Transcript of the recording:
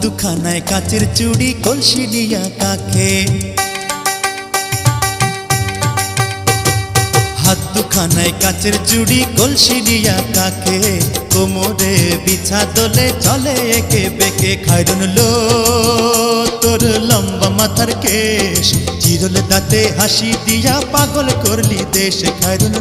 দুখানায় কাচের চুড়ি কলসি দিয়া কাকে, হাত দুখানায় কাচের চুড়ি কলসি দিয়া কাকে, কোমরে বিছা দোলে চলে একে বেঁকে। খায়রুন লো তোর লম্বা মাথার কেশ, চিরল দাঁতে হাসি দিয়া পাগল করলি দেশ। খায়রুন